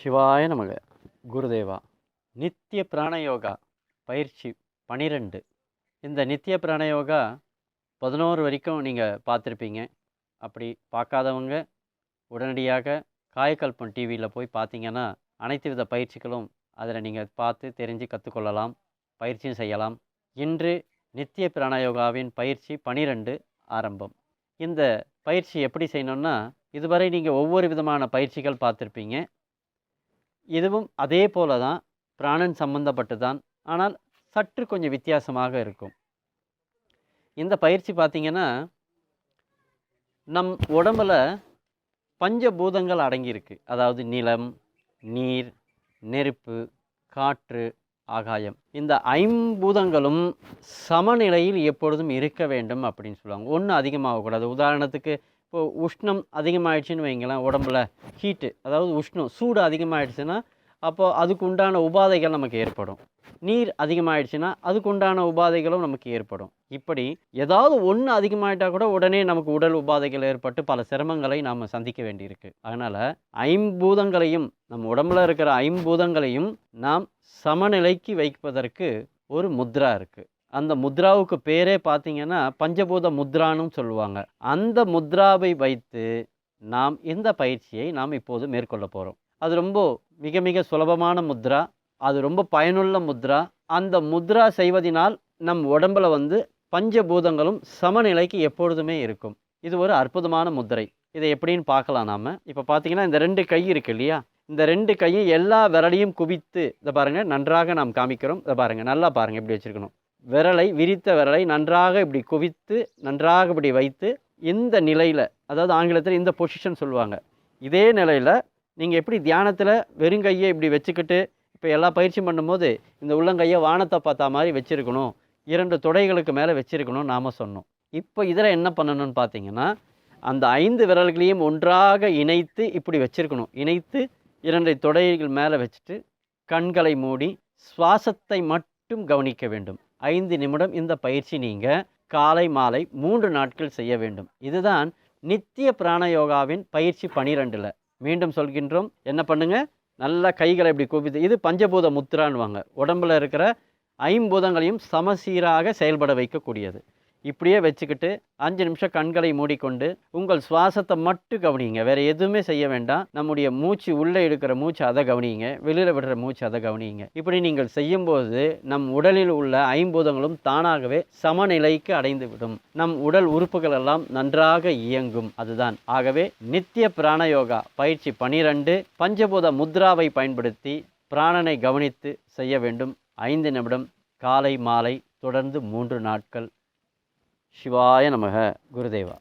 சிவாய நமக. குருதேவா. நித்திய பிராணயோகா பயிற்சி 12. இந்த நித்திய பிராணயோகா 11 வரைக்கும் நீங்கள் பார்த்துருப்பீங்க. அப்படி பார்க்காதவங்க உடனடியாக காயக்கல்பம் டிவியில் போய் பார்த்தீங்கன்னா அனைத்து வித பயிற்சிகளும் அதில் நீங்கள் பார்த்து தெரிஞ்சு கற்றுக்கொள்ளலாம், பயிற்சியும் செய்யலாம். இன்று நித்திய பிராணயோகாவின் பயிற்சி 12 ஆரம்பம். இந்த பயிற்சி எப்படி செய்யணும்னா, இதுவரை நீங்கள் ஒவ்வொரு விதமான பயிற்சிகள் பார்த்துருப்பீங்க. இதுவும் அதே போல தான், பிராணன் சம்பந்தப்பட்டு தான், ஆனால் சற்று கொஞ்சம் வித்தியாசமாக இருக்கும். இந்த பயிற்சி பார்த்திங்கன்னா, நம் உடம்பில் பஞ்சபூதங்கள் அடங்கியிருக்கு. அதாவது நிலம், நீர், நெருப்பு, காற்று, ஆகாயம். இந்த ஐம்பூதங்களும் சமநிலையில் எப்பொழுதும் இருக்க வேண்டும் அப்படின்னு சொல்லுவாங்க. ஒன்று அதிகமாகக்கூடாது. உதாரணத்துக்கு இப்போ உஷ்ணம் அதிகமாகிடுச்சின்னு வைங்களேன், உடம்புல ஹீட்டு, அதாவது உஷ்ணம் சூடு அதிகமாகிடுச்சுன்னா அப்போது அதுக்கு உண்டான உபாதைகள் நமக்கு ஏற்படும். நீர் அதிகமாகிடுச்சுன்னா அதுக்கு உண்டான உபாதைகளும் நமக்கு ஏற்படும். இப்படி ஏதாவது ஒன்று அதிகமாகிட்டால் கூட உடனே நமக்கு உடல் உபாதைகள் ஏற்பட்டு பல சிரமங்களை நாம் சந்திக்க வேண்டியிருக்கு. அதனால் ஐம்பூதங்களையும், நம் உடம்புல இருக்கிற ஐம்பூதங்களையும் நாம் சமநிலைக்கு வைப்பதற்கு ஒரு முத்ரா இருக்குது. அந்த முத்ராவுக்கு பேரே பார்த்திங்கன்னா பஞ்சபூத முத்ரான்னு சொல்லுவாங்க. அந்த முத்ராவை வைத்து நாம் இந்த பயிற்சியை நாம் இப்போது மேற்கொள்ள போகிறோம். அது ரொம்ப மிக மிக சுலபமான முத்ரா, அது ரொம்ப பயனுள்ள முத்ரா. அந்த முத்ரா செய்வதனால் நம் உடம்பில் பஞ்சபூதங்களும் சமநிலைக்கு எப்பொழுதுமே இருக்கும். இது ஒரு அற்புதமான முத்திரை. இதை எப்படின்னு பார்க்கலாம் நாம். இப்போ பார்த்தீங்கன்னா இந்த 2 கை இருக்குது இல்லையா, இந்த 2 கையும் எல்லா விரலையும் குவித்து, இதை பாருங்கள், நன்றாக நாம் காமிக்கிறோம். இதை பாருங்கள், நல்லா பாருங்கள், இப்படி வச்சுருக்கணும். விரலை, விரித்த விரலை நன்றாக இப்படி குவித்து, நன்றாக இப்படி வைத்து, இந்த நிலையில், அதாவது ஆங்கிலத்தில் இந்த பொசிஷன் சொல்லுவாங்க, இதே நிலையில் நீங்கள் எப்படி தியானத்தில் வெறுங்கையை இப்படி வச்சுக்கிட்டு இப்போ எல்லா பயிற்சியும் பண்ணும்போது இந்த உள்ளங்கையை வானத்தை பார்த்தா மாதிரி வச்சுருக்கணும், 2 தொடைகளுக்கு மேலே வச்சுருக்கணும் நாம் சொன்னோம். இப்போ இதில் என்ன பண்ணணும்னு பார்த்தீங்கன்னா, அந்த 5 விரல்களையும் ஒன்றாக இணைத்து இப்படி வச்சுருக்கணும். இணைத்து 2 தொடைகள் மேலே வச்சுட்டு கண்களை மூடி சுவாசத்தை மட்டும் கவனிக்க வேண்டும். 5 நிமிடம் இந்த பயிற்சி நீங்கள் காலை மாலை 3 நாட்கள் செய்ய வேண்டும். இதுதான் நித்திய பிராணயோகாவின் பயிற்சி 12ல். மீண்டும் சொல்கின்றோம், என்ன பண்ணுங்க, நல்லா கைகளை இப்படி குவித்து, இது பஞ்சபூத முத்ரான்வாங்க. உடம்பில் இருக்கிற ஐம்பூதங்களையும் சமசீராக செயல்பட வைக்கக்கூடியது. இப்படியே வச்சுக்கிட்டு 5 நிமிஷம் கண்களை மூடிக்கொண்டு உங்கள் சுவாசத்தை மட்டும் கவனிங்க. வேறு எதுவுமே செய்ய வேண்டாம். நம்முடைய மூச்சு, உள்ளே எடுக்கிற மூச்சு அதை கவனிங்க, வெளியில் விடுற மூச்சு அதை கவனிங்க. இப்படி நீங்கள் செய்யும்போது நம் உடலில் உள்ள ஐம்பூதங்களும் தானாகவே சமநிலைக்கு அடைந்து விடும். நம் உடல் உறுப்புகள் எல்லாம் நன்றாக இயங்கும். அதுதான். ஆகவே நித்திய பிராணயோகா பயிற்சி 12 பஞ்சபூத முத்ராவை பயன்படுத்தி பிராணனை கவனித்து செய்ய வேண்டும். 5 நிமிடம் காலை மாலை தொடர்ந்து 3 நாட்கள். சிவாய நமக. குருதேவா.